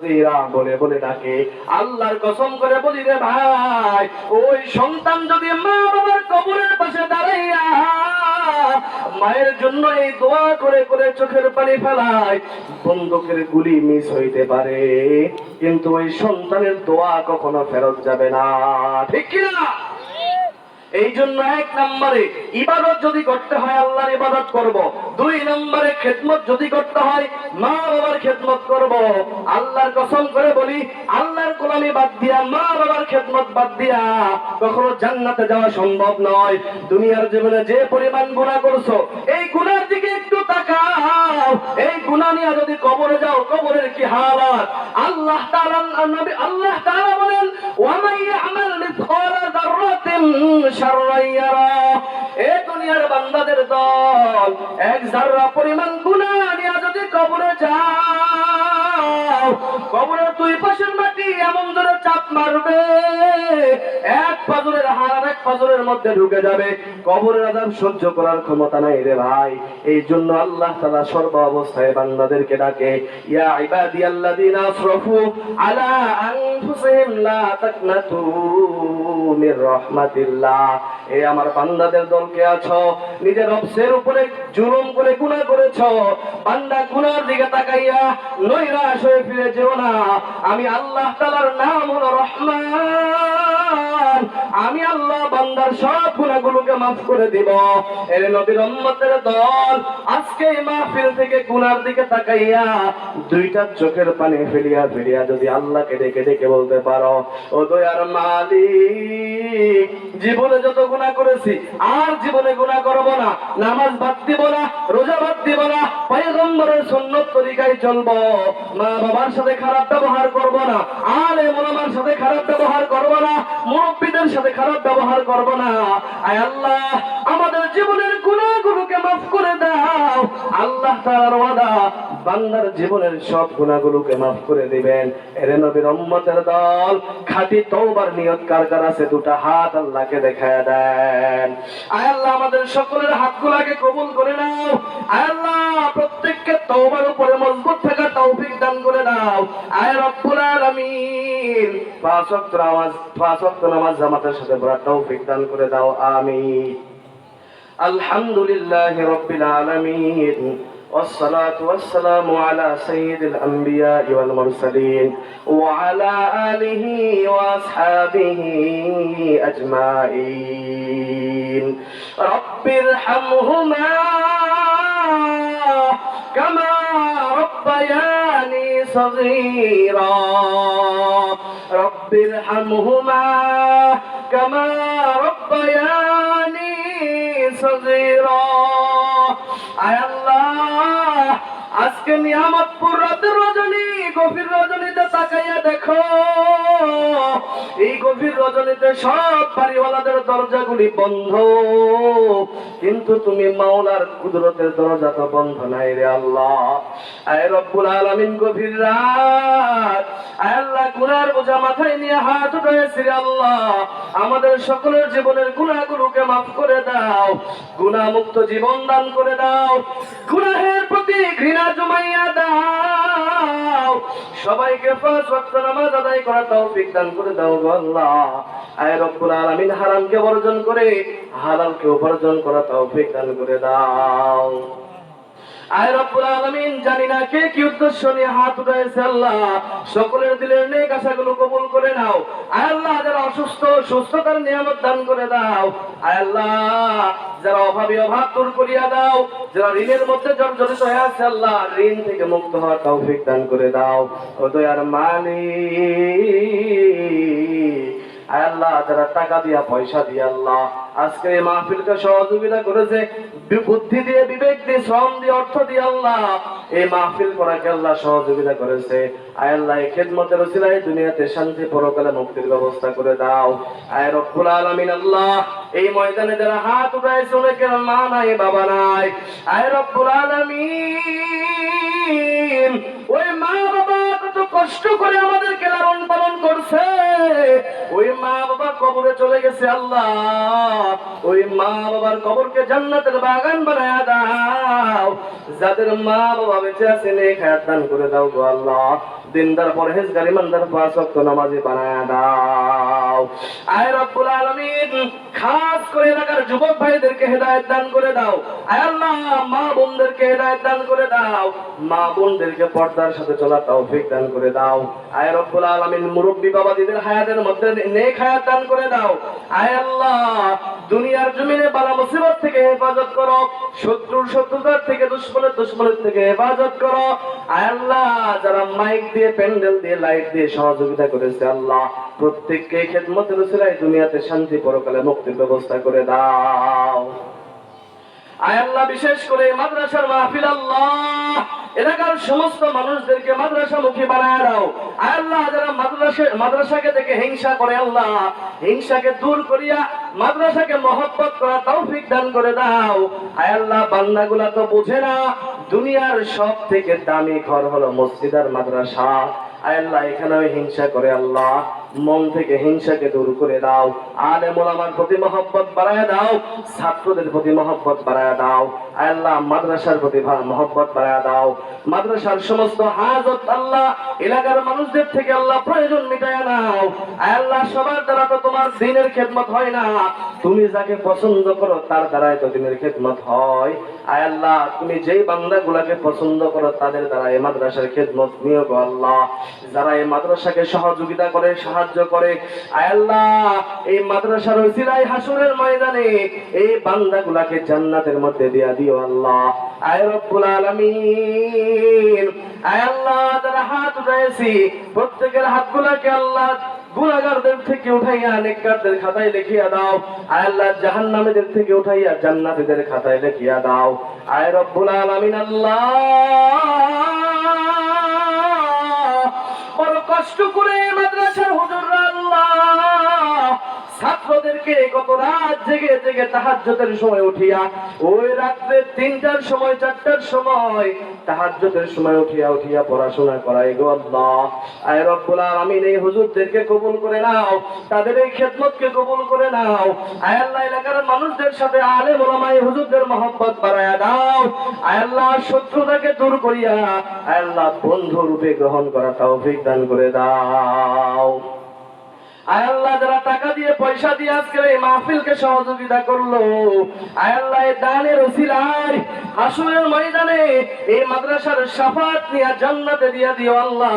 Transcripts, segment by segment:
তসগীরা বলে বলে ডাকে। আল্লাহর কসম করে বলি রে ভাই, ওই সন্তান যদি মা বাবার কবরের পাশে দাঁড়াইয়া মায়ের জন্য এই দোয়া করে করে চোখের পানি ফেলায়, বন্দুকের গুলি মিস হইতে পারে, কিন্তু ওই সন্তানের দোয়া কখনো ফেরত যাবে না। ঠিক কিনা? এই জন্য 1 নম্বরে ইবাদত যদি করতে হয় আল্লাহর ইবাদত করব, 2 নম্বরে খেদমত যদি করতে হয় মা বাবার খেদমত করব। আল্লাহর কসম করে বলি, আল্লাহর গোলামি বাদ দিয়া মা বাবার খেদমত বাদ দিয়া কখনো জান্নাতে যাওয়া সম্ভব নয়। দুনিয়ার জীবনে যে পরিমাণ গুনাহ করছো, এই গুনার দিকে একটু তাকাও। এই গুনাহ নিয়ে যদি কবরে যাও, কবরের কি হালাত। আল্লাহ তাআলা নবী আল্লাহ তাআলা বলেন, ওয়া মান ইয়ামাল মিসকালা যাররাতিন শাররান ইয়ারা। এই দুনিয়ার বান্দাদের দল, 1 যাররা পরিমাণ গুনাহ নিয়ে যদি কবরে যাও, কবরের 2 পাশের মাটি এমন ধরে চাপ মারবে, 1 পাজরের হাড় আর 1 পাজরের মধ্যে ঢুকে যাবে। কবরের আযাব সহ্য করার ক্ষমতা নাই রে ভাই। এই জন্য আল্লাহ তাআলা সর্ব অবস্থায় বান্দাদেরকে ডাকে, ইয়া ইবাদিয়াল্লাযিনা আসরাফু আলা আনফুসিহিম লা তাকনাতু মির রাহমাতিল্লাহ। এই আমার বান্দাদের দলকে আছো, নিজের নফসের উপরে জুলুম করে গুনাহ করেছো, বান্দা গুনার দিকে তাকাইয়া নৈরাশ হয়ে ফিরে যেও না। আমি আল্লাহ তাআলার নাম হলো রহমান, আমি আল্লাহ বান্দার সব গুনাহগুলোকে মাফ করে দিব। এর নবীর উম্মতের দল, আজকে এই মাহফিল থেকে গুনার দিকে তাকাইয়া 2টা চোখের পানি ফেলিয়া ফেলিয়া যদি আল্লাহকে ডেকে ডেকে বলতে পারো, ও দয়ার মালিক, জীবনে যত গুনাহ করেছি আর জীবনে গুনাহ করব না, নামাজ বাদ দিব না, রোজা বাদ দিব না, পয়গম্বরের সুন্নত তরিকায় চলবো, মা বাবার সাথে খারাপ ব্যবহার করব না, আলেম ওলামার সাথে খারাপ ব্যবহার করব না, মুরব্বিদের সাথে খারাপ ব্যবহার করব না। আয় আল্লাহ, আমাদের জীবনের গুনাহগুলোকে মাফ করে দাও। আল্লাহ তাআলার ওয়াদা, বান্দার জীবনের সব গুনাহগুলোকে মাফ করে দিবেন। এর নবীর উম্মতের দল, খাঁটি তওবার নিয়ত কার কার আছে? 2টা হাত আল্লাহকে দেখায় দেন। আয় আল্লাহ, আমাদের সকলের হাতগুলোকে কবুল করে নাও। আয় আল্লাহ, প্রত্যেককে তওবার উপরে মজবুত থাকার তৌফিক দান করে দাও। আয় রব্বুল আলামিন, 5 ওয়াক্ত নামাজ জামাতের সাথে পড়ার তৌফিক দান করে দাও। আমিন। আলহামদুলিল্লাহি রাব্বিল আলামিন, والصلاة والسلام على سيد الأنبياء والمرسلين وعلى آله وأصحابه أجمعين. رب ارحمهما كما ربياني صغيرا. رب ارحمهما كما ربياني صغيرا. আয় আল্লাহ, আজকে নিয়ামতপুর রাতের রজনী, গভীর রজনীতে তাকাইয়া দেখো, এই গভীর রজনীতে সব বাড়িওয়ালাদের দরজাগুলি বন্ধ, কিন্তু তুমি মাওলার কুদরতের দরজা তো বন্ধ নাই রে আল্লাহ। আয় রব্বুল আলামিন, গভীর রাত, আয় আল্লাহ, গুনার বোঝা মাথায় নিয়ে হাত উঠাইছি রে আল্লাহ, আমাদের সকলের জীবনের গুনাহগুলোকে মাফ করে দাও, গুনাহ মুক্ত জীবন দান করে দাও, গুনাহের প্রতি ঘৃণা জমাইয়া দাও, সবাইকে 5 ওয়াক্ত নামাজ আদায় করার তৌফিক দান করে দাও গো আল্লাহ। আয় রব্বুল আলামিন, হারামকে বর্জন করে হালালকে উপার্জন করার তৌফিক দান করে দাও। আয় রব্বুল আলামিন, জানি না কে কি উদ্দেশ্য নিয়ে হাত উঠাইছে, আল্লাহ সকলের দিলের নেক আশাগুলো কবুল করে নাও। আয় আল্লাহ, যারা অসুস্থ, সুস্থতার নিয়ামত দান করে দাও। আয় আল্লাহ, যারা অভাবী, অভাব দূর করিয়া দাও। যারা ঋণের মধ্যে জর্জরিত হয়ে আছে, আল্লাহ ঋণ থেকে মুক্ত হওয়ার তৌফিক দান করে দাও। ও দয়ার মালিক, আয় আল্লাহ, যারা টাকা দিয়া, পয়সা দিয়ে আল্লাহ আজকে এই মাহফিলকে সহযোগিতা করেছে, বুদ্ধি দিয়ে, বিবেক দিয়ে, শ্রম দিয়ে, অর্থ দিয়ে আল্লাহ এই মাহফিল করাকে আল্লাহ সহযোগিতা করেছে, আয় আল্লাহ এই খেদমতের ওসিলায় দুনিয়াতে শান্তি, পরকালে মুক্তির ব্যবস্থা করে দাও। আয় রব্বুল আলামিন, আল্লাহ এই ময়দানে যারা হাত উঠাইছে, অনেকের মা নাই, বাবা নাই, আয় রব্বুল আলামিন, ওই মা বাবা কত কষ্ট করে আমাদেরকে লালন পালন করছে, ওই মা বাবা কবরে চলে গেছে, আল্লাহ ওই মা বাবার কবরকে জান্নাতের বাগান বানায়া দাও। যাদের মা বাবা বেঁচে আছে, নেক হায়াত দান করে দাও গো আল্লাহ। দিনদার পরহেজগার ইমানদার পাঁচ ওয়াক্ত নামাজি বানায়া দাও। আয় রব্বুল আলামিন, খাস করে এলাকার যুবক ভাইদেরকে হেদায়েত দান করে দাও। আয় আল্লাহ, মা বোনদেরকে হেদায়েত দান করে দাও, মা বোনদেরকে পর্দার সাথে চলার তৌফিক দান করে দাও। আয় রব্বুল আলামিন, মুরব্বী বাবাজিদের হায়াতের মধ্যে নেক হায়াত দান করে দাও। আয় আল্লাহ, দুনিয়ার জমিনে বালা মুসিবত থেকে হেফাজত করো, শত্রুর শত্রুতার থেকে, দুশমনের থেকে হেফাজত করো। আয় আল্লাহ, যারা মাইক দিয়ে, প্যান্ডেল দিয়ে, লাইট দিয়ে সহযোগিতা করেছে আল্লাহ, প্রত্যেককে খেদমতের উসিলায় দুনিয়াতে শান্তি, পরকালে মুক্তির ব্যবস্থা করে দাও। আয় আল্লাহ, বিশেষ করে মাদ্রাসার মাহফিল আল্লাহ, এলাকার সমস্ত মানুষদেরকে মাদ্রাসামুখী বানায় দাও। আয় আল্লাহ, যারা মাদ্রাসাকে দেখে হিংসা করে আল্লাহ, হিংসাকে দূর করিয়া মাদ্রাসাকে মহব্বত করা তৌফিক দান করে দাও। আয় আল্লাহ, বান্দাগুলা তো বুঝে না দুনিয়ার সব থেকে দামি ঘর হলো মসজিদ আর মাদ্রাসা। আয় আল্লাহ, এখানেও হিংসা করে আল্লাহ, মন থেকে হিংসাকে দূর করে দাও। আলেম ওলামার প্রতি মহব্বত বাড়ায় দাও, ছাত্রদের প্রতি মহব্বত বাড়ায় দাও। আয় আল্লাহ, মাদ্রাসার প্রতি মহব্বত বাড়ায় দাও। মাদ্রাসার সমস্ত হাজত আল্লাহ, এলাকার মানুষদের থেকে আল্লাহ প্রয়োজন মিটায় নাও। আয় আল্লাহ, সবার দ্বারা তো তোমার দ্বীনের খেদমত হয় না, তুমি যাকে পছন্দ করো তার দ্বারাই তো দ্বীনের খেদমত হয়। আয় আল্লাহ, তুমি যেই বান্দাগুলাকে পছন্দ করো তাদের দ্বারা এই মাদ্রাসার খেদমত নিও গো আল্লাহ। যারা এই মাদ্রাসাকে সহযোগিতা করে, সাহায্য করে, আয় আল্লাহ, এই মাদ্রাসার ওসিলায় হাসরের ময়দানে এই বান্দাগুলাকে জান্নাতের মধ্যে দিয়া দিও আল্লাহ। আয় রব্বুল আলামিন, আয় আল্লাহ, যারা হাত উঠাইছি প্রত্যেকের হাতগুলাকে আল্লাহ গুনাহগারদের থেকে উঠাইয়া নেককারদের খাতায় লিখিয়া দাও। আয় আল্লাহ, জাহান্নামীদের থেকে উঠাইয়া জান্নাতীদের খাতায় লিখিয়া দাও। আয় রব্বুল আলামিন, আল্লাহ, বড় কষ্ট করে মাদ্রাসার হুজুররা আল্লাহ ছাত্রদেরকে কত রাত জেগে জেগে তাহাজ্জুদের সময় উঠিয়া, ওই রাত্রে 3টার সময় 4টার সময় তাহাজ্জুদের সময় উঠিয়া পড়াশোনা করায় গো আল্লাহ। আয় রব্বুল আলামিন, এই হুজুরদেরকে কবুল করে নাও, তাদের এই খেদমতকে কবুল করে নাও। আয় আল্লাহ, এলাকার মানুষদের সাথে আলেম ওলামা এই হুজুরদের মহব্বত বাড়ায়া দাও। আয় আল্লাহ, শত্রুতাকে দূর করিয়া আয় আল্লাহ বন্ধু রূপে গ্রহণ করা তৌফিক দান করে দাও। আয় আল্লাহ, যারা টাকা দিয়ে, পয়সা দিয়ে আজকের এই মাহফিলকে সহযোগিতা করলো, আয় আল্লাহ, এই দানের উসিলায় হাসরের ময়দানে এই মাদ্রাসার শাফাত নিয়ে জান্নাতে দিয়া দিও আল্লাহ।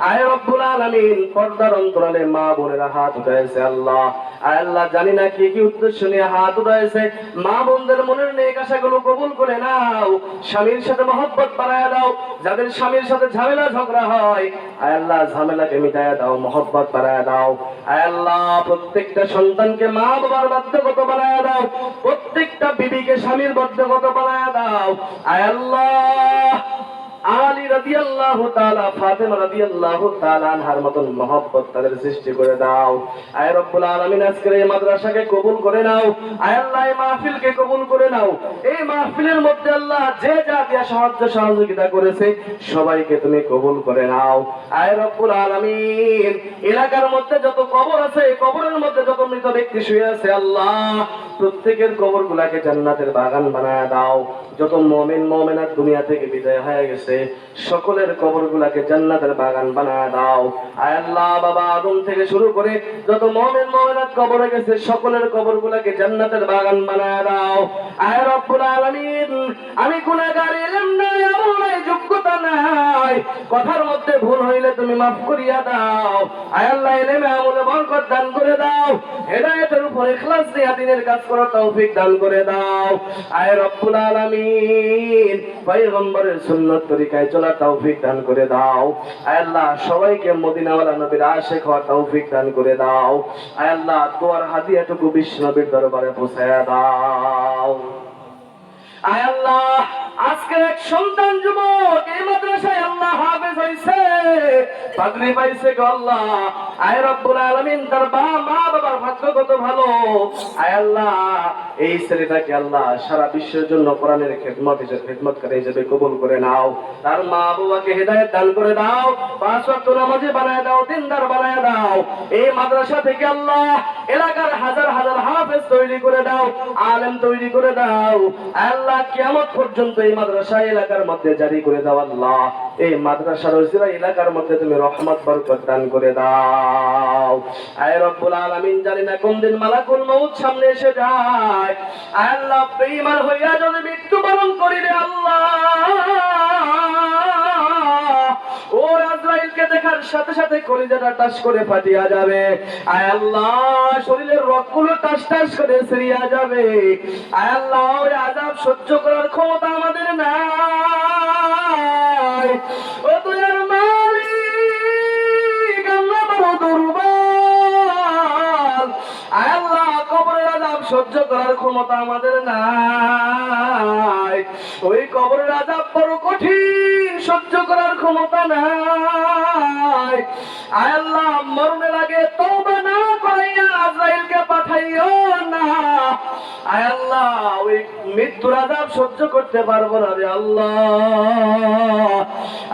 আয় রব্বুল আলামিন, পর্দার অন্তরালে মা বোনেরা হাত উঠাইছে আল্লাহ। আয় আল্লাহ, জানি না কি কি উদ্দেশ্য নিয়ে হাত উঠাইছে, মা বোনদের মনের নেক আশাগুলো কবুল করে নাও। স্বামীর সাথে মহব্বত বাড়ায়া দাও, যাদের স্বামীর সাথে ঝামেলা ঝগড়া হয় আয় আল্লাহ ঝামেলাকে মিটায়া দাও, মহব্বত বাড়ায়া দাও। আয় আল্লাহ, প্রত্যেকটা সন্তানকে মা বাবার বাধ্যগত বানায়া দাও, প্রত্যেকটা বিবিকে স্বামীর বাধ্যগত বানায়া দাও। আয় আল্লাহ, আলী রাদিয়াল্লাহু তাআলা, ফাতেমা রাদিয়াল্লাহু তাআলা আনহার মতন মহব্বত তাদের সৃষ্টি করে দাও। আয় রব্বুল আলামিন, আজকের এই মাদ্রাসাকে কবুল করে নাও। আয় আল্লাহ, এই মাহফিলকে কবুল করে নাও। এই মাহফিলের মধ্যে আল্লাহ যে যা দিয়া সাহায্য সহযোগিতা করেছে সবাইকে তুমি কবুল করে নাও। আয় রব্বুল আলামিন, এলাকার মধ্যে যত কবর আছে, কবরের মধ্যে যত মৃত ব্যক্তি শুয়ে আছে আল্লাহ, প্রত্যেকের কবরগুলাকে জান্নাতের বাগান বানায় দাও। যত মুমিন মুমিনাত দুনিয়া থেকে বিদায় হয়ে গেছে সকলের কবরগুলাকে জান্নাতের বাগান বানায় দাও। আয় আল্লাহ, বাবা আদম থেকে শুরু করে যত মুমিন মুমিনাত কবরে গেছে সকলের কবরগুলাকে জান্নাতের বাগান বানায় দাও। আয় রব্বুল আলামিন, আমি গুনাহগার, ইলম নাই, আমল নাই, যোগ্যতা নাই, কথার মধ্যে ভুল হইলে তুমি মাফ করিয়া দাও। আয় আল্লাহ, ইলমে আমলে বরকত দান করে দাও, হেদায়েতের উপর ইখলাস নিয়ে দ্বীনের কাজ করার তৌফিক দান করে দাও। আয় রব্বুল আলামিন, পয়গম্বরের সুন্নাত তরিকায় চলার তৌফিক দান করে দাও। আয় আল্লাহ, সবাইকে মদিনাওয়ালা নবীর আশিক হওয়ার তৌফিক দান করে দাও। আয় আল্লাহ, তোমার হাদিয়াটুকু বিশ্ব নবীর দরবারে পৌঁছায়া দাও। আয় আল্লাহ, আজকের এক সন্তান যুবক এই মাদ্রাসায় আল্লাহ হাফেজ হইছে, পাগড়ি পাইছে গো আল্লাহ। আয় রব্বুল আলামিন তার মা বাবার ভাগ্য কত ভালো। আয় আল্লাহ এই ছেলেটাকে আল্লাহ সারা বিশ্বের জন্য কোরআনের খেদমতকারী হিসেবে কবুল করে নাও। তার মা বাবাকে হেদায়েত দান করে দাও, 5 ওয়াক্ত নামাজি বানায় দাও, দিনদার বানায় দাও। এই মাদ্রাসা থেকে আল্লাহ এলাকার হাজার হাজার হাফেজ তৈরি করে দাও, আলেম তৈরি করে দাও। আল্লাহ কিয়ামত পর্যন্ত এই মাদ্রাসা এলাকার মধ্যে জারি করে দাও। আল্লাহ এই মাদ্রাসার ওসিলা এলাকার মধ্যে তুমি রহমত বরকত দান করে দাও। আয় রব্বুল আলামিন, জানি না কোন দিন মালাকুল মউত সামনে এসে যায়। আয় আল্লাহ বেঈমান হইয়া যদি মৃত্যুবরণ করি রে আল্লাহ, ও আজরাইলকে দেখার সাথে সাথে কলিজাটা টাস করে ফাটিয়া যাবে। আয় আল্লাহ শরীরের রগগুলো টাস টাস করে ছিঁড়িয়া যাবে। আয় আল্লাহ ওই আযাব সহ্য করার ক্ষমতা আমাদের নাই। ও দয়ার মালিক, আমরা বড় দুর্বল। আয় আল্লাহ কবরের আযাব সহ্য করার ক্ষমতা আমাদের নাই। ওই কবরের আযাব বড় কঠিন, সহ্য করার ক্ষমতা নাই। আয় আল্লাহ মরণের আগে তওবা না করাইয়া আজরাইলকে পাঠাইও না। আয় আল্লাহ ওই মৃত্যুর আযাব সহ্য করতে পারবো না রে আল্লাহ।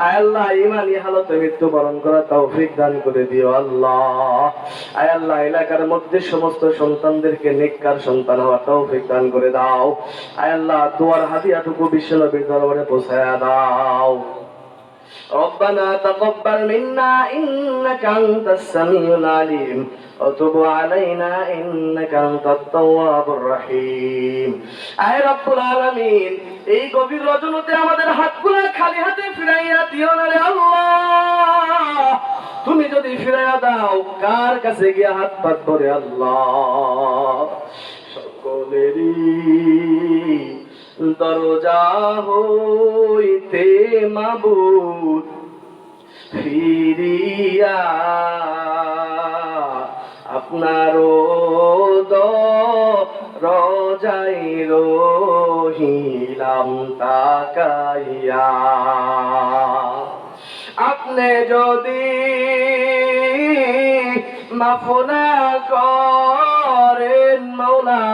আয় আল্লাহ ঈমানি হালতে মৃত্যুবরণ করার তৌফিক দান করে দিও আল্লাহ। আয় আল্লাহ এলাকার মধ্যে সমস্ত সন্তানদেরকে নেককার সন্তান হওয়ার তৌফিক দান করে দাও। আয় আল্লাহ দোয়ার হাদিয়াটুকু বিশ্বনবীর দরবারে পৌঁছায়া দাও। ربنا تقبل منا إنك أنت السميع العليم وتب علينا إنك أنت التواب الرحيم। আয় রব্বুল আলামিন, এই গভীর রজনীতে আমাদের হাতগুলো খালি হাতে ফিরাইয়া দিও না রে আল্লাহ। তুমি যদি ফিরাইয়া দাও, কার কাছে গিয়ে হাত পাতবো রে আল্লাহ। সকলেরই দরজা হইতে মাবুদ ফিরিয়া আপনারও দরজায় রহিলাম তাকাইয়া। আপনি যদি মাফ না করেন মওলা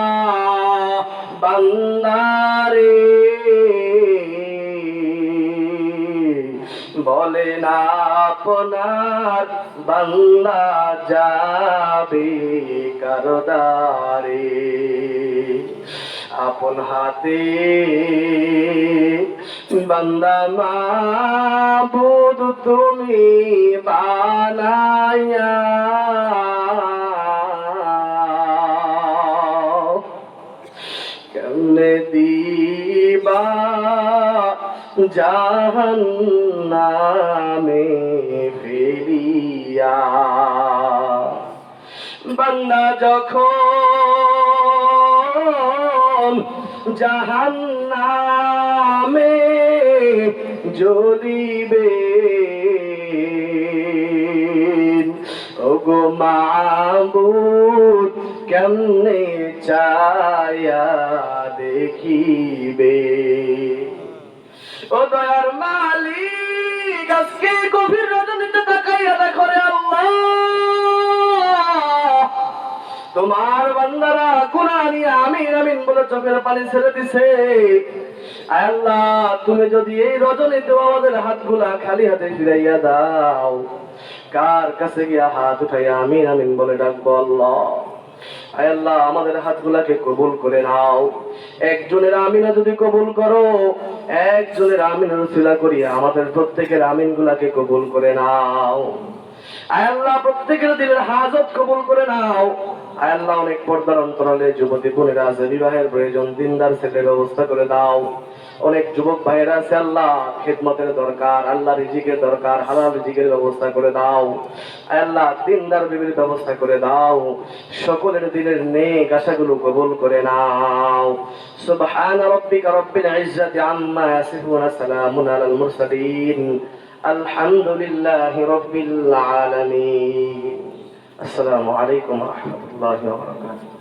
বান্দারে, বলেন আপনার বান্দা যাবে কারদারে। আপন হাতে বান্দা মাবুদ তুমি বানাইয়া কেমনে দিবা জাহান্নামে ফেলিয়া। বান্দা যখন জাহান্নামে জ্বলিবে, ওগো মাবুদ কেমনে চায়া দেখিবে। ও দয়ার মালিক, আজকে গভীর রজনীতে তাকাইয়া দেখো রে আল্লাহ, তোমার বান্দারা গুনাহ নিয়ে আমিন আমিন বলে চোখের পানি ছেড়ে দিছে। আয় আল্লাহ তুমি যদি এই রজনীতে আমাদের হাতগুলা খালি হাতে ফিরাইয়া দাও, কার কাছে গিয়া হাত উঠাইয়া আমিন আমিন বলে ডাকবো আল্লাহ। আয় আল্লাহ আমাদের হাতগুলাকে কবুল করে নাও। একজনের আমিনা যদি কবুল করো, একজনের আমিনের উসিলা করিয়া আমাদের প্রত্যেকের আমিন গুলাকে কবুল করে নাও। আয় আল্লাহ প্রত্যেকের দিলের হাজত কবুল করে নাও। আয় আল্লাহ অনেক পর্দার অন্তরালে যুবতী বোনেরা আছে, বিবাহের প্রয়োজন, দিনদার ছেলের ব্যবস্থা করে দাও। অনেক যুবক ভাইয়েরা আছে আল্লাহ খেদমতের দরকার, আল্লাহ রিজিকের দরকার, হালাল রিজিকের ব্যবস্থা করে দাও। আয় আল্লাহ দিনদার বিবির ব্যবস্থা করে দাও। সকলের দিলের নেক আশাগুলো কবুল করে নাও। সুবহান রাব্বিকা রাব্বিল ইজ্জাতি আম্মা ইয়াসিফুন, সালামুন আলাল মুরসালিন, আলহামদুলিল্লাহি রাব্বিল আলামিন। আসসালামু আলাইকুম ওয়া রাহমাতুল্লাহি ওয়া বারাকাতুহু।